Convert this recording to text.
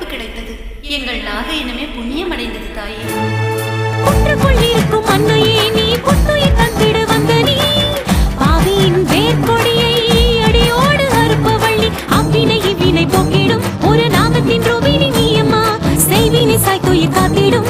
வாய்ப்பு கிடைத்தது. எங்கள் நாக இனமே புண்ணியம் அடைந்தது தாயே. இருக்கும் அன்னையே நீ புத்துயிர் தந்திட வந்த நீ பாவியின் வேர்கொடியை அடியோடு அறுப்பவள்ளி அவ்வினை இவ்வினை போக்கிடும் ஒரு நாகத்தின் ரூபினி நீயம்மா செய்வினை சாய்த்துயிர் காத்திடும்